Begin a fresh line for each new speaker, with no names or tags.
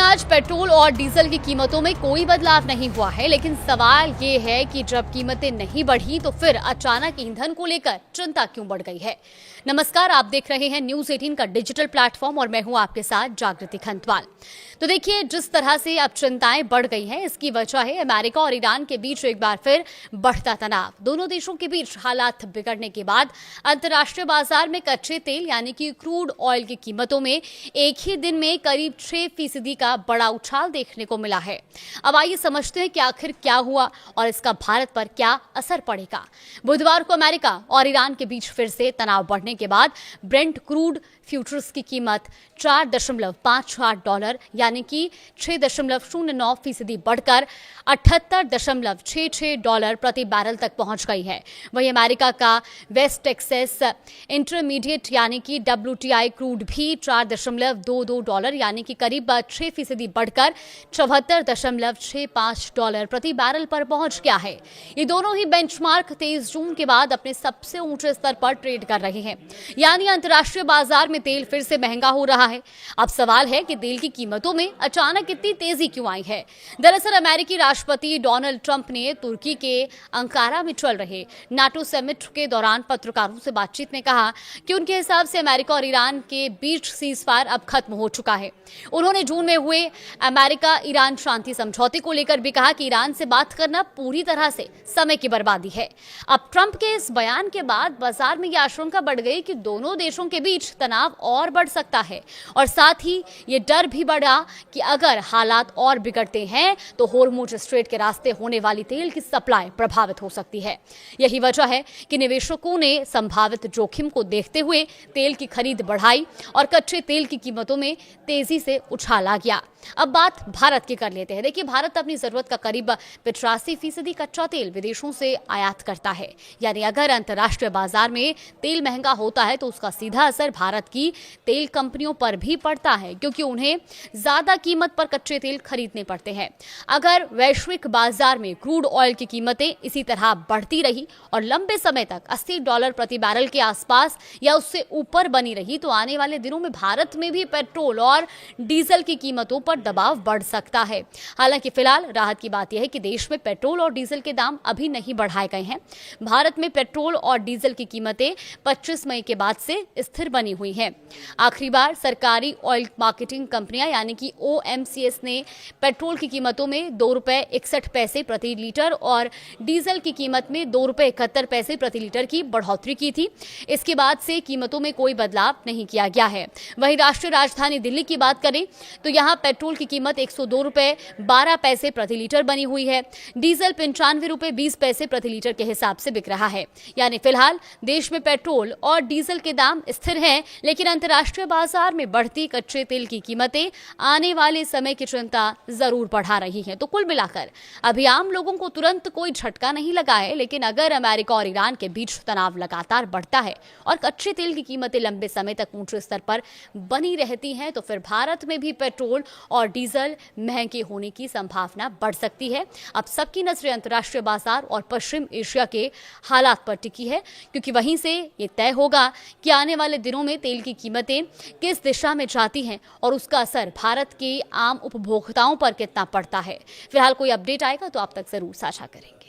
में आज पेट्रोल और डीजल की कीमतों में कोई बदलाव नहीं हुआ है, लेकिन सवाल ये है कि जब कीमतें नहीं बढ़ी तो फिर अचानक ईंधन को लेकर चिंता क्यों बढ़ गई है। नमस्कार, आप देख रहे हैं न्यूज 18 का डिजिटल प्लेटफॉर्म और मैं हूं आपके साथ जागृति खंतवाल। तो देखिए, जिस तरह से अब चिंताएं बढ़ गई हैं, इसकी वजह है अमेरिका और ईरान के बीच एक बार फिर बढ़ता तनाव। दोनों देशों के बीच हालात बिगड़ने के बाद अंतर्राष्ट्रीय बाजार में कच्चे तेल यानी कि क्रूड ऑयल की कीमतों में एक ही दिन में करीब 6% का बड़ा उछाल देखने को मिला है। अब आइए समझते हैं कि आखिर क्या हुआ और इसका भारत पर क्या असर पड़ेगा। बुधवार को अमेरिका और ईरान के बीच फिर से तनाव बढ़ने के बाद ब्रेंट क्रूड फ्यूचर्स की कीमत $4.58 यानी कि 6.09% बढ़कर $78.66 प्रति बैरल तक पहुंच गई है। वहीं अमेरिका का वेस्ट टेक्सास इंटरमीडिएट यानी कि WTI क्रूड भी $4.22 यानी कि करीब 6% बढ़कर $74.65 प्रति बैरल पर पहुंच गया है। ये दोनों ही बेंचमार्क 23 जून के बाद अपने सबसे ऊंचे स्तर पर ट्रेड कर रहे हैं, यानी अंतर्राष्ट्रीय बाजार में तेल फिर से महंगा हो रहा है। अब सवाल है कि तेल की कीमतों में अचानक इतनी तेजी क्यों आई है। दरअसल अमेरिकी राष्ट्रपति डोनाल्ड ट्रंप ने तुर्की के अंकारा में चल रहे नाटो समिट के दौरान पत्रकारों से बातचीत में कहा कि उनके हिसाब से अमेरिका और ईरान के बीच सीजफायर अब खत्म हो चुका है। उन्होंने जून में हुए अमेरिका ईरान शांति समझौते को लेकर भी कहा कि ईरान से बात करना पूरी तरह से समय की बर्बादी है। अब ट्रंप के इस बयान के बाद बाजार में यह आशंका बढ़ गई कि दोनों देशों के बीच तनाव और बढ़ सकता है और साथ ही ये डर भी बढ़ा कि अगर हालात और बिगड़ते हैं तो होर्मुज स्ट्रेट के रास्ते होने वाली तेल की सप्लाई प्रभावित हो सकती है। यही वजह है कि निवेशकों ने संभावित जोखिम को देखते हुए तेल की खरीद बढ़ाई और कच्चे तेल की कीमतों में तेजी से उछाल आ गया। अब बात भारत की कर लेते हैं। देखिए, भारत अपनी जरूरत का करीब 85% कच्चा तेल विदेशों से आयात करता है, यानी अगर अंतर्राष्ट्रीय बाजार में तेल महंगा होता है तो उसका सीधा असर भारत की तेल कंपनियों पर भी पड़ता है, क्योंकि उन्हें ज्यादा कीमत पर कच्चे तेल खरीदने पड़ते हैं। अगर वैश्विक बाजार में क्रूड ऑयल की कीमतें इसी तरह बढ़ती रही और लंबे समय तक $80 प्रति बैरल के आसपास या उससे ऊपर बनी रही तो आने वाले दिनों में भारत में भी पेट्रोल और डीजल की कीमतों पर दबाव बढ़ सकता है। हालांकि फिलहाल राहत की बात यह है कि देश में पेट्रोल और डीजल के दाम अभी नहीं बढ़ाए गए हैं। भारत में पेट्रोल और डीजल की कीमतें 25 मई के बाद से स्थिर बनी हुई हैं। आखिरी बार सरकारी ऑयल मार्केटिंग कंपनियां यानी कि OMCS ने पेट्रोल की कीमतों में ₹2.61 प्रति लीटर और डीजल की कीमत में ₹2.71 प्रति लीटर की बढ़ोतरी की थी। इसके बाद से कीमतों में कोई बदलाव नहीं किया गया है। वहीं राष्ट्रीय राजधानी दिल्ली की बात करें तो यहां पेट्रोल की कीमत ₹102.12 प्रति लीटर बनी हुई है। डीजल ₹95.20 प्रति लीटर के हिसाब से बिक रहा है। यानी फिलहाल देश में पेट्रोल और डीजल के दाम स्थिर हैं, लेकिन अंतर्राष्ट्रीय बाजार में बढ़ती कच्चे तेल की कीमतें आने वाले समय की चिंता जरूर बढ़ा रही हैं। तो कुल मिलाकर अभी आम लोगों को तुरंत कोई झटका नहीं लगा है, लेकिन अगर अमेरिका और ईरान के बीच तनाव लगातार बढ़ता है और कच्चे तेल की कीमतें लंबे समय तक ऊंचे स्तर पर बनी रहती हैं तो फिर भारत में भी पेट्रोल और डीजल महंगे होने की संभावना बढ़ सकती है। अब सबकी नजरें अंतर्राष्ट्रीय बाजार और पश्चिम एशिया के हालात पर टिकी है, क्योंकि वहीं से ये तय होगा कि आने वाले दिनों में तेल की कीमतें किस दिशा में जाती हैं और उसका असर भारत के आम उपभोक्ताओं पर कितना पड़ता है। फिलहाल कोई अपडेट आएगा तो आप तक जरूर साझा करें।